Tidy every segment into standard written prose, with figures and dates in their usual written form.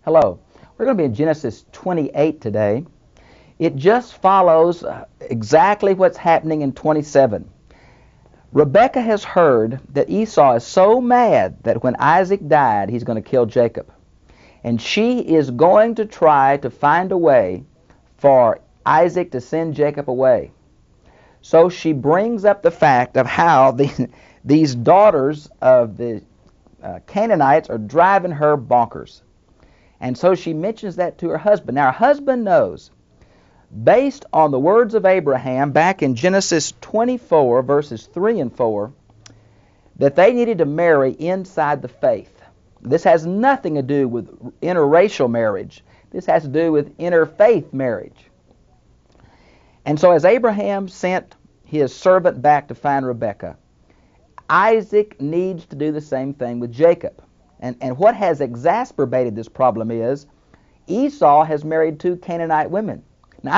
Hello. We're going to be in Genesis 28 today. It just follows exactly what's happening in 27. Rebekah has heard that Esau is so mad that when Isaac died, he's going to kill Jacob. And she is going to try to find a way for Isaac to send Jacob away. So she brings up the fact of how these daughters of the Canaanites are driving her bonkers. And so she mentions that to her husband. Now, her husband knows, based on the words of Abraham back in Genesis 24, verses 3 and 4, that they needed to marry inside the faith. This has nothing to do with interracial marriage. This has to do with interfaith marriage. And so as Abraham sent his servant back to find Rebekah, Isaac needs to do the same thing with Jacob. And what has exacerbated this problem is Esau has married two Canaanite women. Now,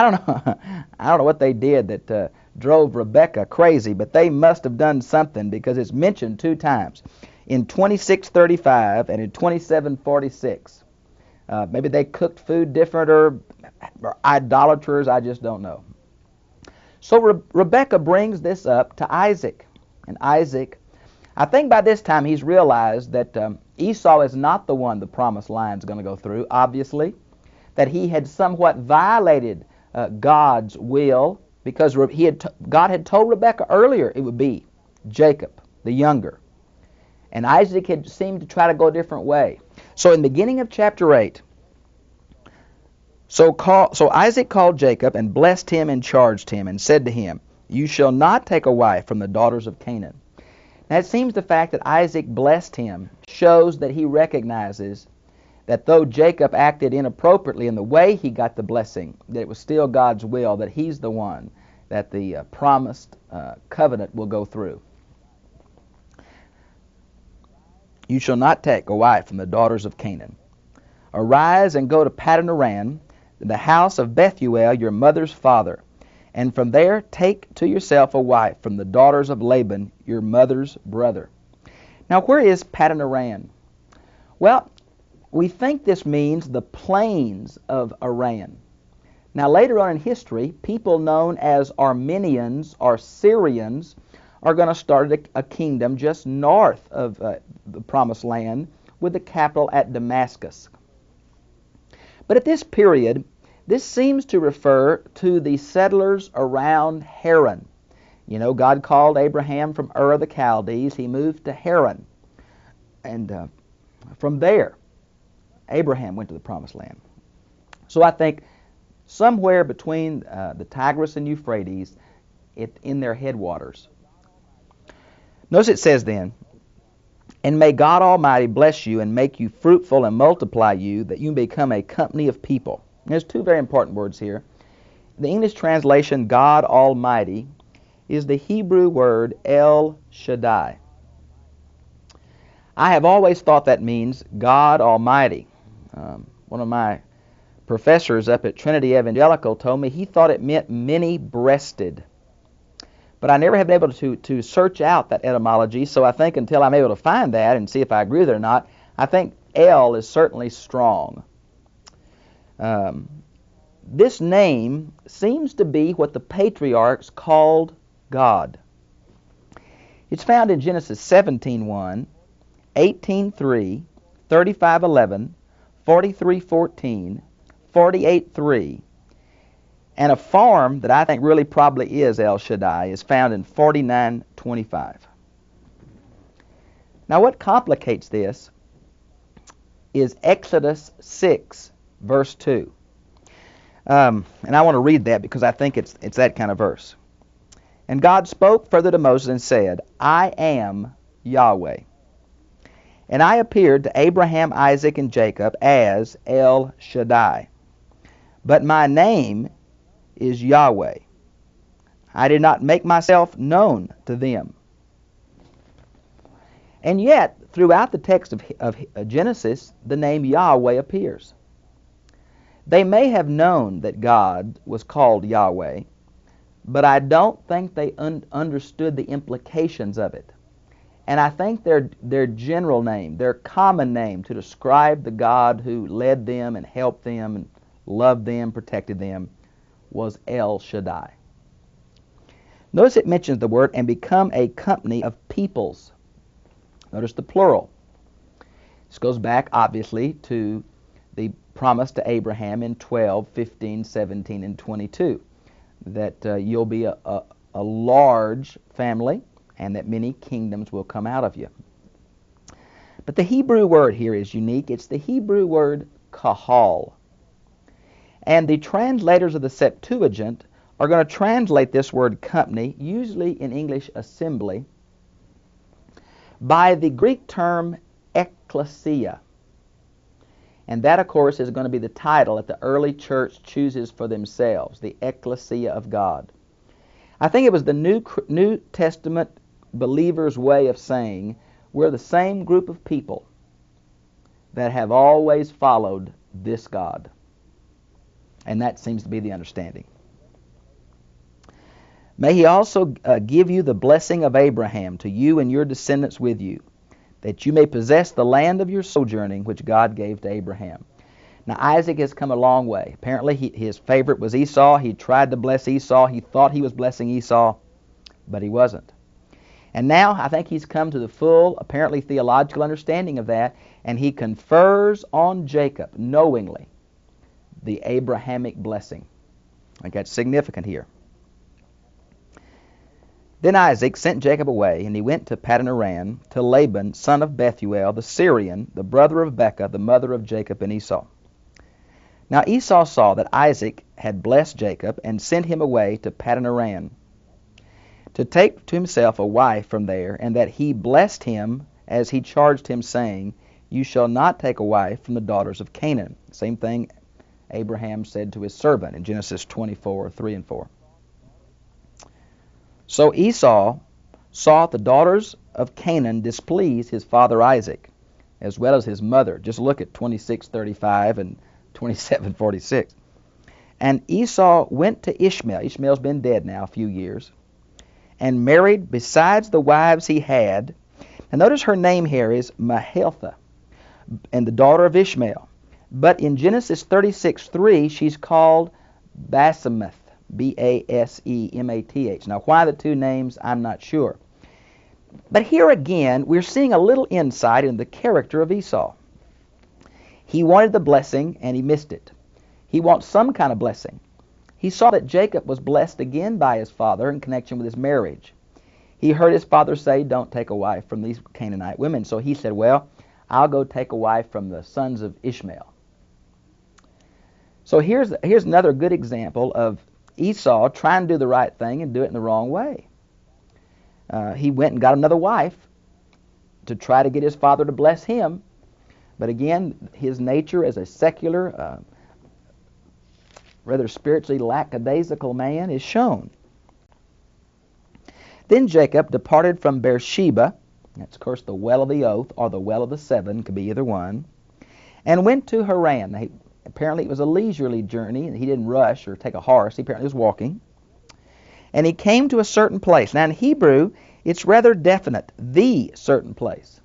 I don't know what they did that drove Rebekah crazy, but they must have done something because it's mentioned two times, in 26:35 and in 27:46. Maybe they cooked food different or idolaters, I just don't know. So Rebekah brings this up to Isaac. And Isaac, I think by this time he's realized that Esau is not the one the promised line is going to go through, obviously, that he had somewhat violated God's will because God had told Rebekah earlier it would be Jacob, the younger. And Isaac had seemed to try to go a different way. So in the beginning of chapter 8, so Isaac called Jacob and blessed him and charged him and said to him, "You shall not take a wife from the daughters of Canaan." Now it seems the fact that Isaac blessed him shows that he recognizes that though Jacob acted inappropriately in the way he got the blessing, that it was still God's will that he's the one that the promised covenant will go through. You shall not take a wife from the daughters of Canaan. Arise and go to Paddan Aram, the house of Bethuel, your mother's father, and from there take to yourself a wife from the daughters of Laban, your mother's brother. Now, where is Paddan Aram? Well, we think this means the plains of Aram. Now, later on in history, people known as Armenians or Syrians are going to start a kingdom just north of the Promised Land with the capital at Damascus. But at this period, this seems to refer to the settlers around Haran. You know, God called Abraham from Ur of the Chaldees. He moved to Haran. And from there, Abraham went to the Promised Land. So I think somewhere between the Tigris and Euphrates, in their headwaters. Notice it says then, "And may God Almighty bless you and make you fruitful and multiply you, that you may become a company of people." There's two very important words here. The English translation, God Almighty, is the Hebrew word El Shaddai. I have always thought that means God Almighty. One of my professors up at Trinity Evangelical told me he thought it meant many-breasted. But I never have been able to search out that etymology, so I think until I'm able to find that and see if I agree with it or not, I think El is certainly strong. This name seems to be what the patriarchs called God. It's found in Genesis 17:1, 18:3, 35:11, 43:14, 48:3, and a form that I think really probably is El Shaddai is found in 49:25. Now what complicates this is Exodus 6, verse 2. And I want to read that because I think it's that kind of verse. "And God spoke further to Moses and said, I am Yahweh. And I appeared to Abraham, Isaac, and Jacob as El Shaddai. But my name is Yahweh. I did not make myself known to them." And yet, throughout the text of Genesis, the name Yahweh appears. They may have known that God was called Yahweh, but I don't think they understood the implications of it. And I think their general name, their common name to describe the God who led them and helped them and loved them, protected them, was El Shaddai. Notice it mentions the word, and become a company of peoples. Notice the plural. This goes back, obviously, to the promise to Abraham in 12, 15, 17, and 22, that you'll be a large family and that many kingdoms will come out of you. But the Hebrew word here is unique. It's the Hebrew word kahal. And the translators of the Septuagint are going to translate this word company, usually in English assembly, by the Greek term ekklesia. And that, of course, is going to be the title that the early church chooses for themselves, the ecclesia of God. I think it was the New Testament believers' way of saying we're the same group of people that have always followed this God. And that seems to be the understanding. May he also give you the blessing of Abraham to you and your descendants with you, that you may possess the land of your sojourning which God gave to Abraham. Now Isaac has come a long way. Apparently his favorite was Esau. He tried to bless Esau. He thought he was blessing Esau, but he wasn't. And now I think he's come to the full, apparently theological understanding of that, and he confers on Jacob knowingly the Abrahamic blessing. I think that's significant here. Then Isaac sent Jacob away, and he went to Paddan-aram to Laban, son of Bethuel, the Syrian, the brother of Rebekah, the mother of Jacob and Esau. Now Esau saw that Isaac had blessed Jacob, and sent him away to Paddan-aram to take to himself a wife from there, and that he blessed him as he charged him, saying, You shall not take a wife from the daughters of Canaan. Same thing Abraham said to his servant in Genesis 24, 3 and 4. So Esau saw the daughters of Canaan displease his father Isaac, as well as his mother. Just look at 26:35 and 27:46. And Esau went to Ishmael. Ishmael's been dead now a few years, and married besides the wives he had. And notice her name here is Mahiltha, and the daughter of Ishmael. But in Genesis 36:3, she's called Basemath, Basemath. Now, why the two names, I'm not sure. But here again, we're seeing a little insight into the character of Esau. He wanted the blessing, and he missed it. He wants some kind of blessing. He saw that Jacob was blessed again by his father in connection with his marriage. He heard his father say, don't take a wife from these Canaanite women. So he said, well, I'll go take a wife from the sons of Ishmael. So here's another good example of Esau trying to do the right thing and do it in the wrong way. He went and got another wife to try to get his father to bless him. But again, his nature as a secular, rather spiritually lackadaisical man is shown. Then Jacob departed from Beersheba, that's of course the well of the oath, or the well of the seven, could be either one, and went to Haran. Now, apparently it was a leisurely journey, and he didn't rush or take a horse. He apparently was walking. And he came to a certain place. Now in Hebrew, it's rather definite, the certain place.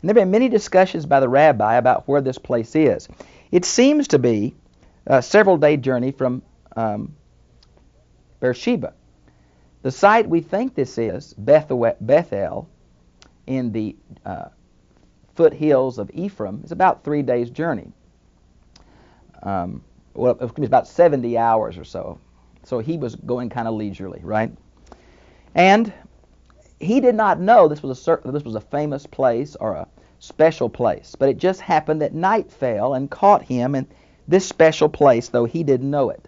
And there have been many discussions by the rabbi about where this place is. It seems to be a several-day journey from Beersheba. The site we think this is, Bethel, in the foothills of Ephraim, is about 3 days' journey. Well, it was about 70 hours or so. So he was going kind of leisurely, right? And he did not know this was a famous place or a special place, but it just happened that night fell and caught him in this special place, though he didn't know it.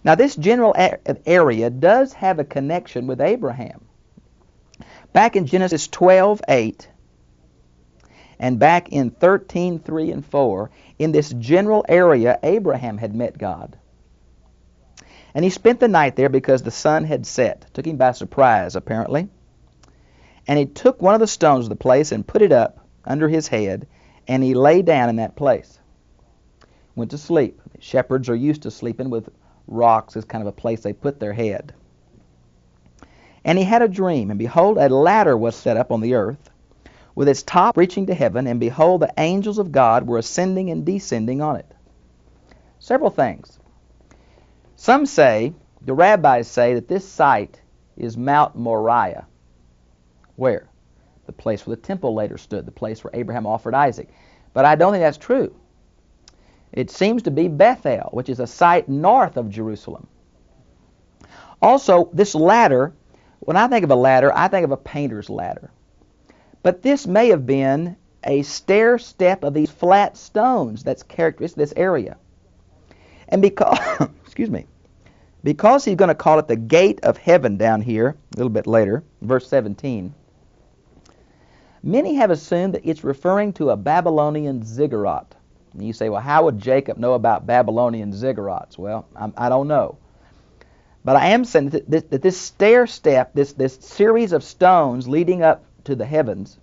Now, this general area does have a connection with Abraham. Back in Genesis 12:8 and back in 13:3 and 4, in this general area, Abraham had met God. And he spent the night there because the sun had set. Took him by surprise, apparently. And he took one of the stones of the place and put it up under his head, and he lay down in that place. Went to sleep. Shepherds are used to sleeping with rocks as kind of a place they put their head. And he had a dream, and behold, a ladder was set up on the earth, with its top reaching to heaven, and behold, the angels of God were ascending and descending on it. Several things. Some say, the rabbis say, that this site is Mount Moriah. Where? The place where the temple later stood, the place where Abraham offered Isaac. But I don't think that's true. It seems to be Bethel, which is a site north of Jerusalem. Also, this ladder, when I think of a ladder, I think of a painter's ladder. But this may have been a stair step of these flat stones that's characteristic of this area. And because, excuse me, because he's going to call it the gate of heaven down here, a little bit later, verse 17, many have assumed that it's referring to a Babylonian ziggurat. And you say, well, how would Jacob know about Babylonian ziggurats? Well, I don't know. But I am saying that this stair step, this series of stones leading up to the heavens,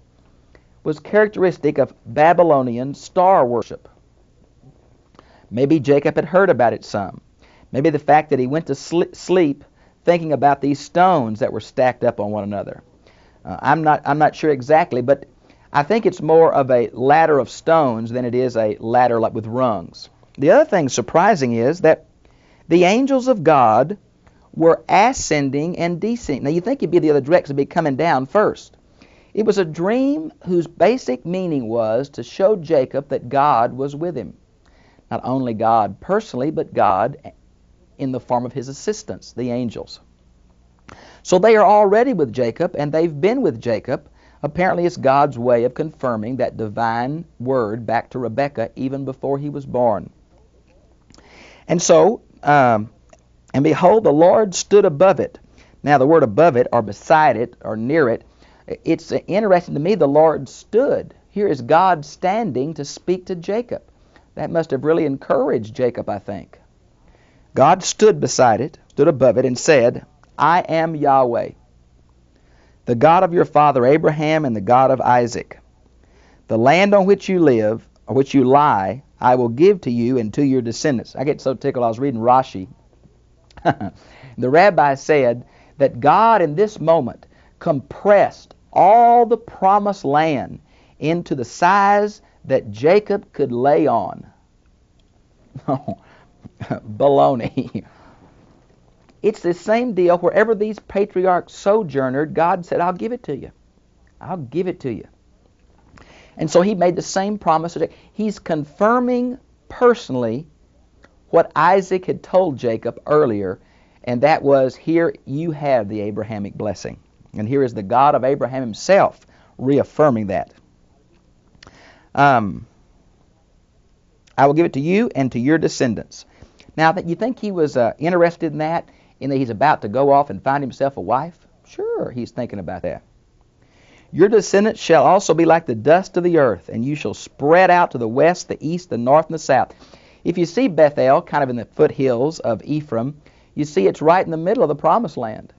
was characteristic of Babylonian star worship. Maybe Jacob had heard about it some. Maybe the fact that he went to sleep thinking about these stones that were stacked up on one another. I'm not sure exactly, but I think it's more of a ladder of stones than it is a ladder like with rungs. The other thing surprising is that the angels of God were ascending and descending. Now you think it'd be the other direction, it'd be coming down first. It was a dream whose basic meaning was to show Jacob that God was with him. Not only God personally, but God in the form of his assistants, the angels. So they are already with Jacob, and they've been with Jacob. Apparently it's God's way of confirming that divine word back to Rebekah even before he was born. And so, and behold, the Lord stood above it. Now the word above it, or beside it, or near it, it's interesting to me the Lord stood. Here is God standing to speak to Jacob. That must have really encouraged Jacob, I think. God stood beside it, stood above it, and said, I am Yahweh, the God of your father Abraham and the God of Isaac. The land on which you live, or which you lie, I will give to you and to your descendants. I get so tickled. I was reading Rashi. The rabbi said that God in this moment compressed all the promised land into the size that Jacob could lay on. Baloney. It's the same deal. Wherever these patriarchs sojourned, God said, I'll give it to you. I'll give it to you. And so he made the same promise. He's confirming personally what Isaac had told Jacob earlier, and that was, here you have the Abrahamic blessing. And here is the God of Abraham himself reaffirming that. I will give it to you and to your descendants. Now, that you think he was interested in that, in that he's about to go off and find himself a wife? Sure, he's thinking about that. Your descendants shall also be like the dust of the earth, and you shall spread out to the west, the east, the north, and the south. If you see Bethel, kind of in the foothills of Ephraim, you see it's right in the middle of the promised land.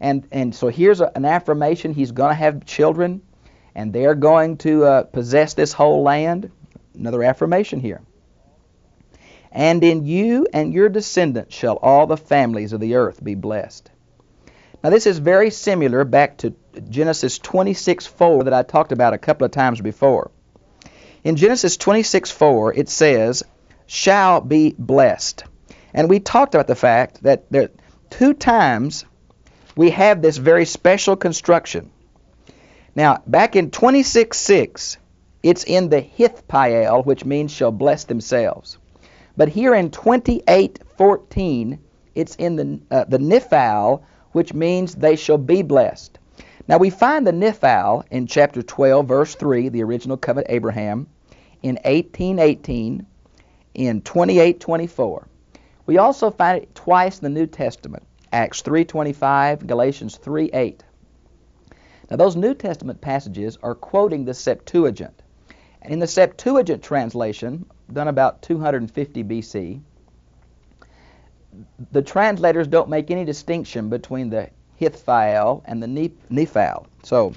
And so here's an affirmation. He's going to have children, and they're going to possess this whole land. Another affirmation here. And in you and your descendants shall all the families of the earth be blessed. Now this is very similar back to Genesis 26:4 that I talked about a couple of times before. In Genesis 26:4 it says, shall be blessed. And we talked about the fact that there 2 times we have this very special construction. Now, back in 26:6, it's in the Hithpael, which means shall bless themselves. But here in 28:14, it's in the Niphal, which means they shall be blessed. Now, we find the Niphal in chapter 12, verse 3, the original covenant Abraham, in 18:18, in 28:24. We also find it twice in the New Testament, Acts 3:25, Galatians 3:8. Now, those New Testament passages are quoting the Septuagint. And in the Septuagint translation, done about 250 BC, the translators don't make any distinction between the Hithpael and the Niphal. So,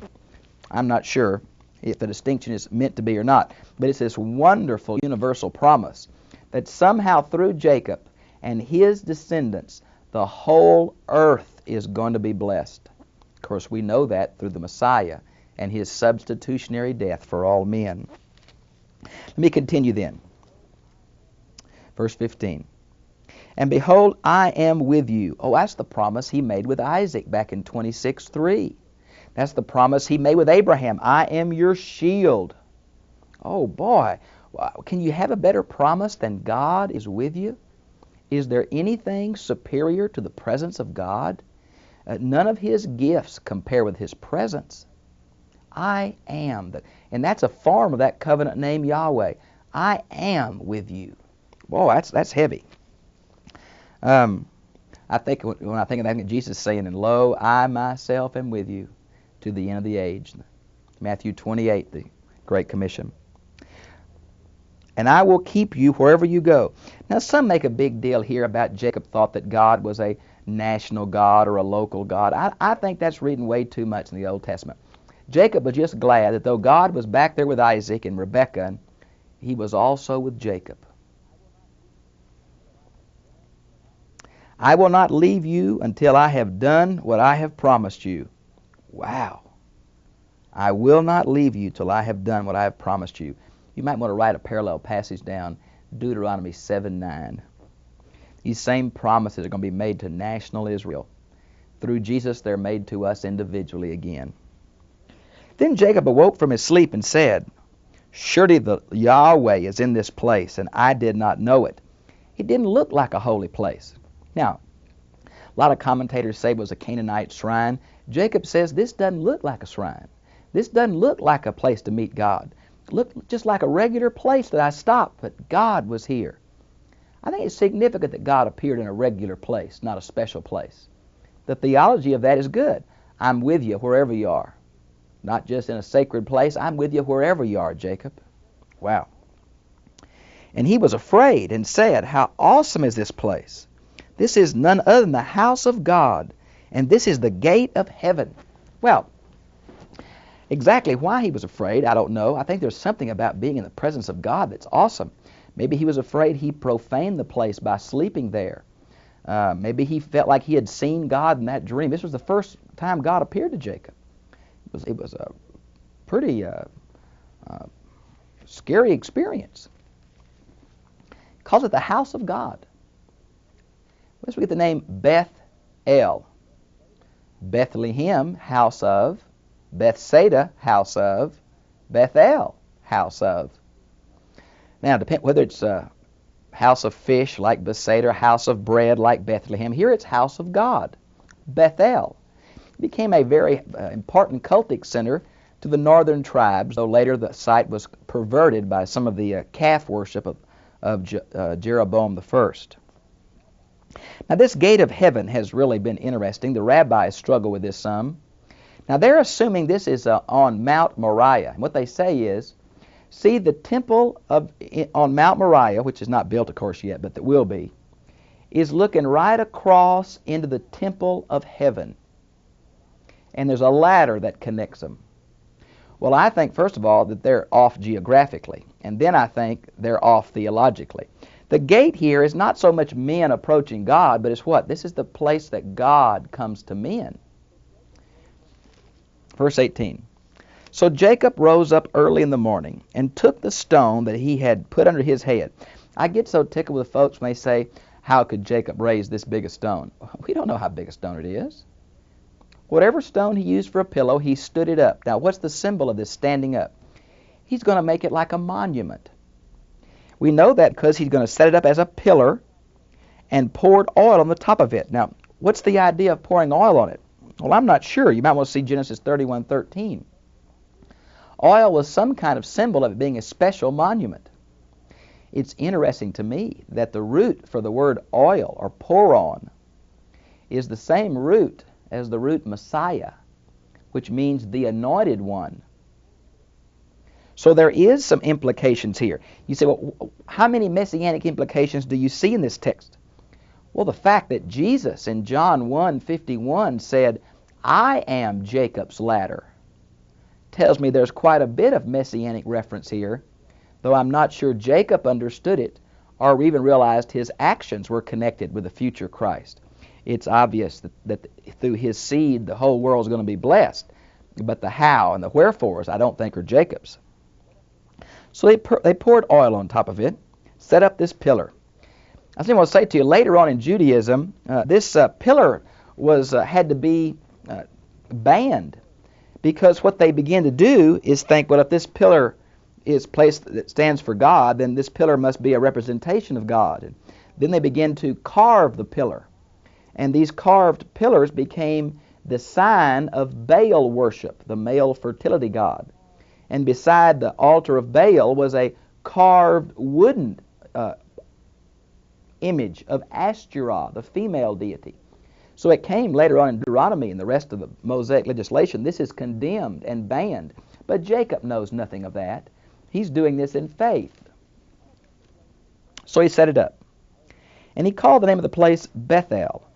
I'm not sure if the distinction is meant to be or not. But it's this wonderful universal promise that somehow through Jacob and his descendants, the whole earth is going to be blessed. Of course, we know that through the Messiah and his substitutionary death for all men. Let me continue then. Verse 15. And behold, I am with you. Oh, that's the promise he made with Isaac back in 26:3. That's the promise he made with Abraham. I am your shield. Oh, boy. Can you have a better promise than God is with you? Is there anything superior to the presence of God? None of his gifts compare with his presence. I am. And that's a form of that covenant name Yahweh. I am with you. Boy, that's heavy. I think when I think of that, Jesus saying, and lo, I myself am with you to the end of the age. Matthew 28, the Great Commission. And I will keep you wherever you go. Now, some make a big deal here about Jacob thought that God was a national God or a local God. I think that's reading way too much in the Old Testament. Jacob was just glad that though God was back there with Isaac and Rebekah, he was also with Jacob. I will not leave you until I have done what I have promised you. Wow. I will not leave you till I have done what I have promised you. You might want to write a parallel passage down, Deuteronomy 7:9. These same promises are going to be made to national Israel. Through Jesus, they're made to us individually again. Then Jacob awoke from his sleep and said, surely the Yahweh is in this place, and I did not know it. It didn't look like a holy place. Now, a lot of commentators say it was a Canaanite shrine. Jacob says this doesn't look like a shrine. This doesn't look like a place to meet God. It looked just like a regular place that I stopped, but God was here. I think it's significant that God appeared in a regular place, not a special place. The theology of that is good. I'm with you wherever you are. Not just in a sacred place. I'm with you wherever you are, Jacob. Wow. And he was afraid and said, how awesome is this place? This is none other than the house of God, and this is the gate of heaven. Well, exactly why he was afraid, I don't know. I think there's something about being in the presence of God that's awesome. Maybe he was afraid he profaned the place by sleeping there. Maybe he felt like he had seen God in that dream. This was the first time God appeared to Jacob. It was a pretty scary experience. He calls it the house of God. Where we get the name Beth-El? Bethlehem, house of. Bethsaida, house of. Bethel, house of. Now, depend whether it's a house of fish like Bethsaida or house of bread like Bethlehem. Here it's house of God, Bethel. It became a very important cultic center to the northern tribes, though later the site was perverted by some of the calf worship of Jeroboam I. Now, this gate of heaven has really been interesting. The rabbis struggle with this some. Now, they're assuming this is on Mount Moriah. And what they say is, see, the temple on Mount Moriah, which is not built, of course, yet, but that will be, is looking right across into the temple of heaven. And there's a ladder that connects them. Well, I think, first of all, that they're off geographically. And then I think they're off theologically. The gate here is not so much men approaching God, but it's what? This is the place that God comes to men. Verse 18. So Jacob rose up early in the morning and took the stone that he had put under his head. I get so tickled with folks when they say, how could Jacob raise this big a stone? We don't know how big a stone it is. Whatever stone he used for a pillow, he stood it up. Now, what's the symbol of this standing up? He's going to make it like a monument. We know that because he's going to set it up as a pillar and poured oil on the top of it. Now, what's the idea of pouring oil on it? Well, I'm not sure. You might want to see Genesis 31:13. Oil was some kind of symbol of it being a special monument. It's interesting to me that the root for the word oil or pour on is the same root as the root Messiah, which means the anointed one. So there is some implications here. You say, well, how many messianic implications do you see in this text? Well, the fact that Jesus in John 1:51 said, I am Jacob's ladder, tells me there's quite a bit of messianic reference here, though I'm not sure Jacob understood it or even realized his actions were connected with the future Christ. it's obvious that through his seed the whole world is going to be blessed. But the how and the wherefores, I don't think, are Jacob's. So they poured oil on top of it, set up this pillar. I was going to say to you, later on in Judaism, this pillar had to be banned, because what they began to do is think, well, if this pillar is placed that stands for God, then this pillar must be a representation of God. And then they began to carve the pillar, and these carved pillars became the sign of Baal worship, the male fertility god. And beside the altar of Baal was a carved wooden image of Ashtoreth, the female deity. So it came later on in Deuteronomy and the rest of the Mosaic legislation. This is condemned and banned. But Jacob knows nothing of that. He's doing this in faith. So he set it up. And he called the name of the place Bethel.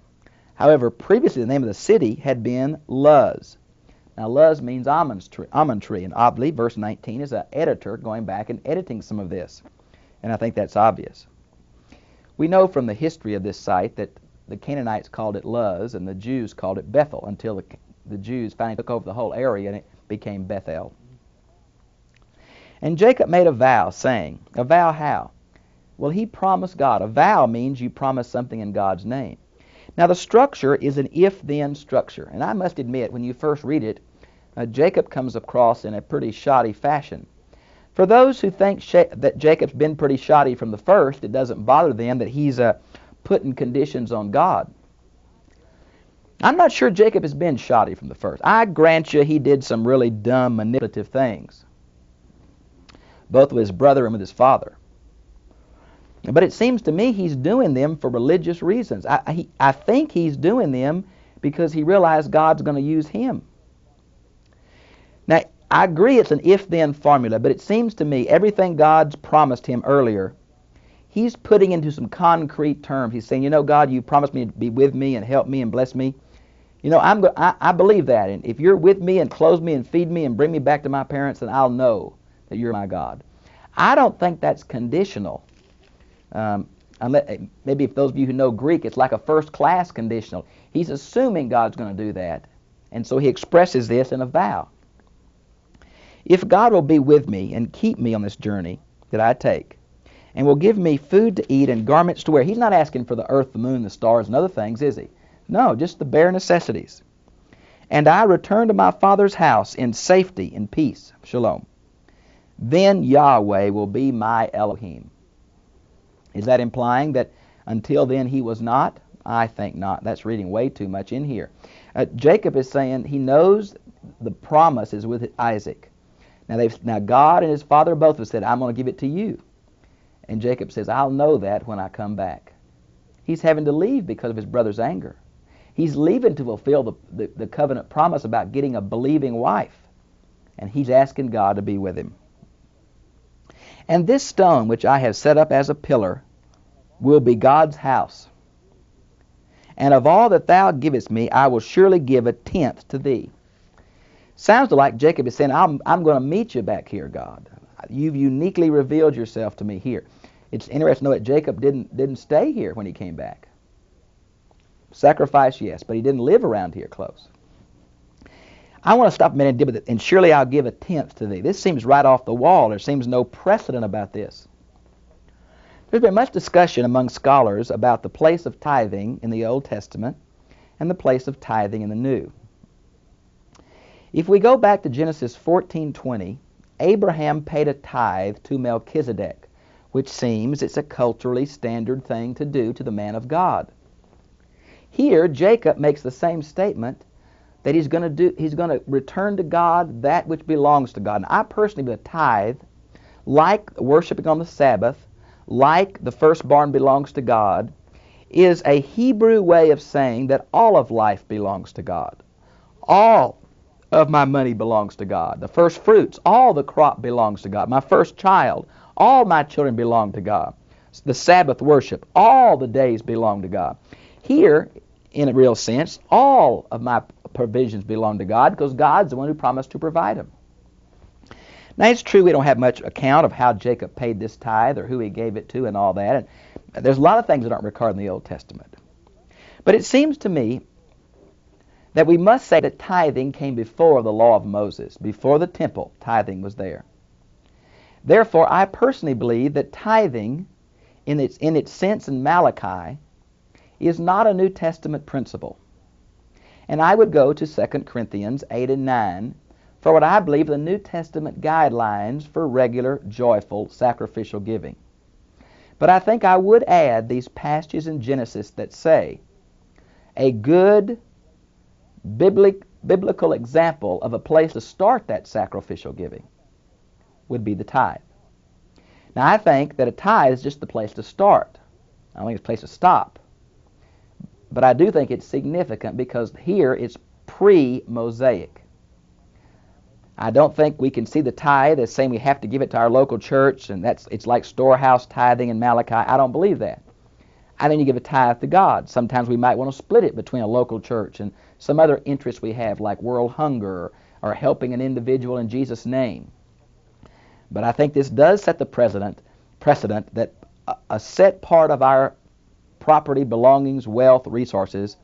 However, previously the name of the city had been Luz. Now Luz means almond tree. And Utley, verse 19, is an editor going back and editing some of this. And I think that's obvious. We know from the history of this site that the Canaanites called it Luz and the Jews called it Bethel until the Jews finally took over the whole area and it became Bethel. And Jacob made a vow, saying, a vow how? Well, he promised God. A vow means you promise something in God's name. Now, the structure is an if-then structure. And I must admit, when you first read it, Jacob comes across in a pretty shoddy fashion. For those who think that Jacob's been pretty shoddy from the first, it doesn't bother them that he's putting conditions on God. I'm not sure Jacob has been shoddy from the first. I grant you he did some really dumb, manipulative things, both with his brother and with his father. But it seems to me he's doing them for religious reasons. I think he's doing them because he realized God's going to use him. Now, I agree it's an if-then formula, but it seems to me everything God's promised him earlier, he's putting into some concrete terms. He's saying, you know, God, you promised me to be with me and help me and bless me. You know, I believe that. And if you're with me and clothe me and feed me and bring me back to my parents, then I'll know that you're my God. I don't think that's conditional. Maybe if those of you who know Greek, it's like a first-class conditional. He's assuming God's going to do that, and so he expresses this in a vow. If God will be with me and keep me on this journey that I take, and will give me food to eat and garments to wear. He's not asking for the earth, the moon, the stars, and other things, is he? No, just the bare necessities. And I return to my father's house in safety and peace. Shalom. Then Yahweh will be my Elohim. Is that implying that until then he was not? I think not. That's reading way too much in here. Jacob is saying he knows the promise is with Isaac. Now God and his father both have said, I'm going to give it to you. And Jacob says, I'll know that when I come back. He's having to leave because of his brother's anger. He's leaving to fulfill the covenant promise about getting a believing wife. And he's asking God to be with him. And this stone which I have set up as a pillar will be God's house. And of all that thou givest me, I will surely give a tenth to thee. Sounds like Jacob is saying, I'm going to meet you back here, God. You've uniquely revealed yourself to me here. It's interesting to know that Jacob didn't stay here when he came back. Sacrifice, yes, but he didn't live around here close. I want to stop a minute and deal with it. And surely I'll give a tenth to thee. This seems right off the wall. There seems no precedent about this. There's been much discussion among scholars about the place of tithing in the Old Testament and the place of tithing in the New. If we go back to Genesis 14:20, Abraham paid a tithe to Melchizedek, which seems it's a culturally standard thing to do to the man of God. Here, Jacob makes the same statement that he's going to return to God that which belongs to God. And I personally believe a tithe, like worshiping on the Sabbath, like the firstborn belongs to God, is a Hebrew way of saying that all of life belongs to God. All of my money belongs to God. The first fruits, all the crop belongs to God. My first child, all my children belong to God. The Sabbath worship, all the days belong to God. Here, in a real sense, all of my provisions belong to God because God's the one who promised to provide them. Now, it's true we don't have much account of how Jacob paid this tithe or who he gave it to and all that. And there's a lot of things that aren't recorded in the Old Testament. But it seems to me that we must say that tithing came before the law of Moses. Before the temple, tithing was there. Therefore, I personally believe that tithing, in its sense in Malachi, is not a New Testament principle. And I would go to 2 Corinthians 8 and 9 for what I believe are the New Testament guidelines for regular, joyful, sacrificial giving. But I think I would add these passages in Genesis that say a good biblical example of a place to start that sacrificial giving would be the tithe. Now, I think that a tithe is just the place to start. I don't think it's a place to stop. But I do think it's significant because here it's pre-Mosaic. I don't think we can see the tithe as saying we have to give it to our local church and it's like storehouse tithing in Malachi. I don't believe that. I think you give a tithe to God. Sometimes we might want to split it between a local church and some other interests we have like world hunger or helping an individual in Jesus' name. But I think this does set the precedent that a set part of our property, belongings, wealth, resources,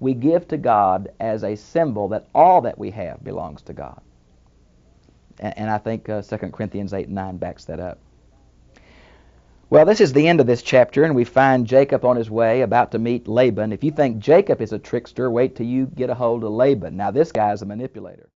we give to God as a symbol that all that we have belongs to God. And I think 2 Corinthians 8 and 9 backs that up. Well, this is the end of this chapter, and we find Jacob on his way about to meet Laban. If you think Jacob is a trickster, wait till you get a hold of Laban. Now, this guy is a manipulator.